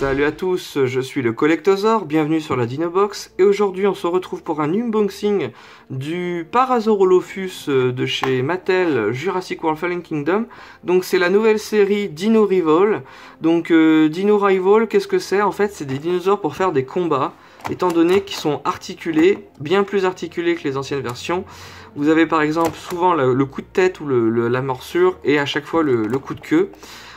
Salut à tous, je suis le Collectosaur, bienvenue sur la Dinobox, et aujourd'hui on se retrouve pour un unboxing du Parasaurolophus de chez Mattel Jurassic World Fallen Kingdom. Donc c'est la nouvelle série Dino Rival. Donc Dino Rival, qu'est-ce que c'est? En fait c'est des dinosaures pour faire des combats, étant donné qu'ils sont articulés, bien plus articulés que les anciennes versions. Vous avez par exemple souvent le coup de tête ou la morsure, et à chaque fois le coup de queue.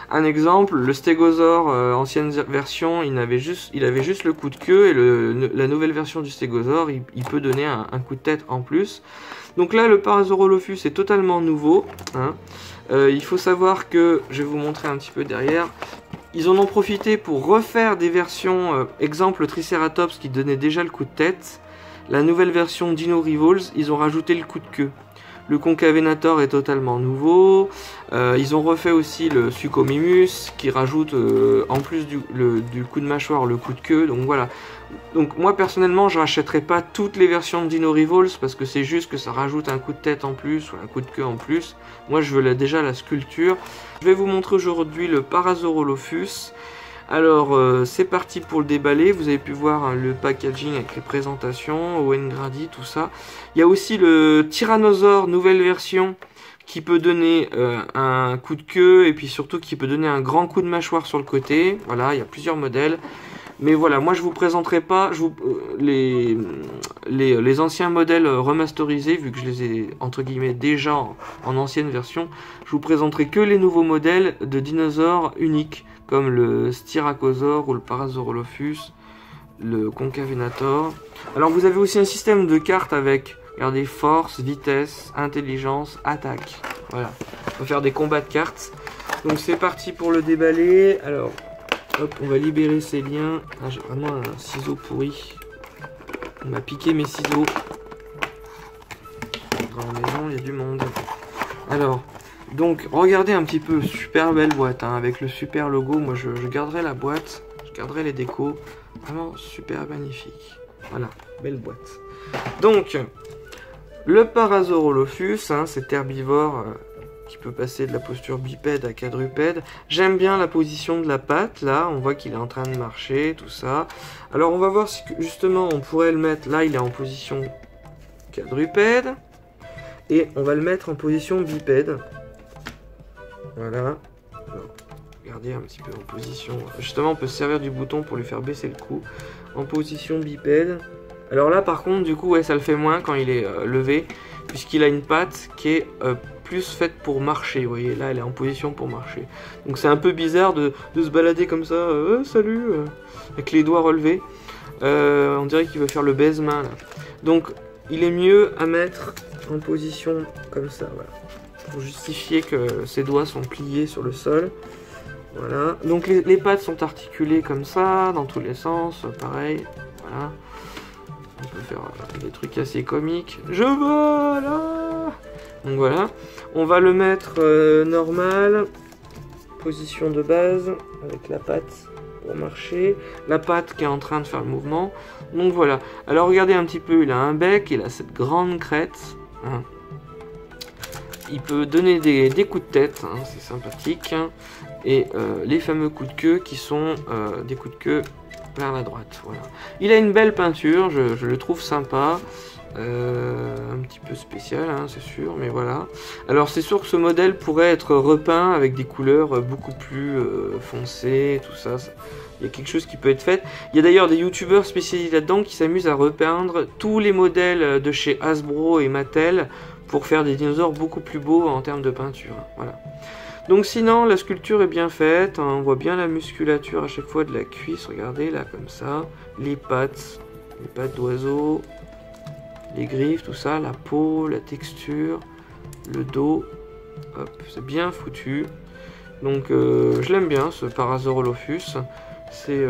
Un exemple, le stégosaure ancienne version, il avait juste le coup de queue, et la nouvelle version du stégosaure, il peut donner un coup de tête en plus. Donc là, le Parasaurolophus est totalement nouveau. Hein. Il faut savoir que, je vais vous montrer un petit peu derrière, ils en ont profité pour refaire des versions, exemple le Triceratops qui donnait déjà le coup de tête. La nouvelle version Dino Rivals, ils ont rajouté le coup de queue. Le Concavenator est totalement nouveau. Ils ont refait aussi le Suchomimus qui rajoute en plus du coup de mâchoire le coup de queue. Donc voilà. Donc moi personnellement je rachèterai pas toutes les versions de Dino Rivals parce que c'est juste que ça rajoute un coup de tête en plus ou un coup de queue en plus. Moi je veux déjà la sculpture. Je vais vous montrer aujourd'hui le Parasaurolophus. Alors c'est parti pour le déballer. Vous avez pu voir hein, le packaging avec les présentations, Owen Grady, tout ça. Il y a aussi le Tyrannosaure nouvelle version qui peut donner un coup de queue et puis surtout qui peut donner un grand coup de mâchoire sur le côté. Voilà, il y a plusieurs modèles. Mais voilà, moi je vous présenterai pas les anciens modèles remasterisés, vu que je les ai entre guillemets déjà en ancienne version. Je vous présenterai que les nouveaux modèles de dinosaures uniques, comme le Styracosaure ou le Parasaurolophus, le Concavenator. Alors vous avez aussi un système de cartes avec, regardez, force, vitesse, intelligence, attaque. Voilà, on va faire des combats de cartes. Donc c'est parti pour le déballer. Alors, hop, on va libérer ces liens. Ah, j'ai vraiment un ciseau pourri. On m'a piqué mes ciseaux. Dans la maison, il y a du monde. Alors, donc, regardez un petit peu, super belle boîte, hein, avec le super logo. Moi, je garderai la boîte, je garderai les décos. Vraiment super magnifique. Voilà, belle boîte. Donc, le Parasaurolophus, hein, cet herbivore qui peut passer de la posture bipède à quadrupède. J'aime bien la position de la patte, là, on voit qu'il est en train de marcher, tout ça. Alors, on va voir si justement on pourrait le mettre, là, il est en position quadrupède. Et on va le mettre en position bipède. Voilà. Alors, regardez un petit peu en position. Justement, on peut se servir du bouton pour lui faire baisser le cou. En position bipède. Alors là, par contre, du coup, ouais, ça le fait moins quand il est levé, puisqu'il a une patte qui est plus faite pour marcher. Vous voyez, là, elle est en position pour marcher. Donc c'est un peu bizarre de se balader comme ça. Salut, avec les doigts relevés. On dirait qu'il veut faire le baise-main. Donc, il est mieux à mettre en position comme ça, voilà. Pour justifier que ses doigts sont pliés sur le sol. Voilà. Donc les pattes sont articulées comme ça, dans tous les sens, pareil. Voilà. On peut faire des trucs assez comiques. Je vole là. Donc voilà. On va le mettre normal. Position de base, avec la patte pour marcher. La patte qui est en train de faire le mouvement. Donc voilà. Alors regardez un petit peu, il a un bec, il a cette grande crête. Hein. Il peut donner des coups de tête, hein, c'est sympathique. Et les fameux coups de queue qui sont des coups de queue vers la droite. Voilà. Il a une belle peinture, je le trouve sympa. Un petit peu spécial, hein, c'est sûr, mais voilà. Alors c'est sûr que ce modèle pourrait être repeint avec des couleurs beaucoup plus foncées, tout ça. Il y a quelque chose qui peut être fait. Il y a d'ailleurs des youtubeurs spécialisés là-dedans qui s'amusent à repeindre tous les modèles de chez Hasbro et Mattel pour faire des dinosaures beaucoup plus beaux en termes de peinture. Voilà. Donc sinon, la sculpture est bien faite. Hein, on voit bien la musculature à chaque fois de la cuisse. Regardez là, comme ça. Les pattes d'oiseau. Les griffes, tout ça. La peau, la texture. Le dos. Hop, c'est bien foutu. Donc je l'aime bien, ce Parasaurolophus. C'est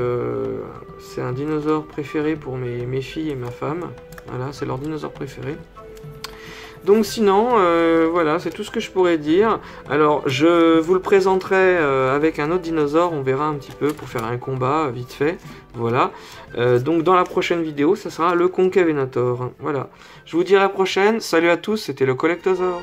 un dinosaure préféré pour mes filles et ma femme. Voilà, c'est leur dinosaure préféré. Donc sinon, voilà, c'est tout ce que je pourrais dire. Alors, je vous le présenterai avec un autre dinosaure, on verra un petit peu pour faire un combat vite fait. Voilà. Donc dans la prochaine vidéo, ça sera le Concavenator. Voilà. Je vous dis à la prochaine. Salut à tous, c'était le Collectosaur.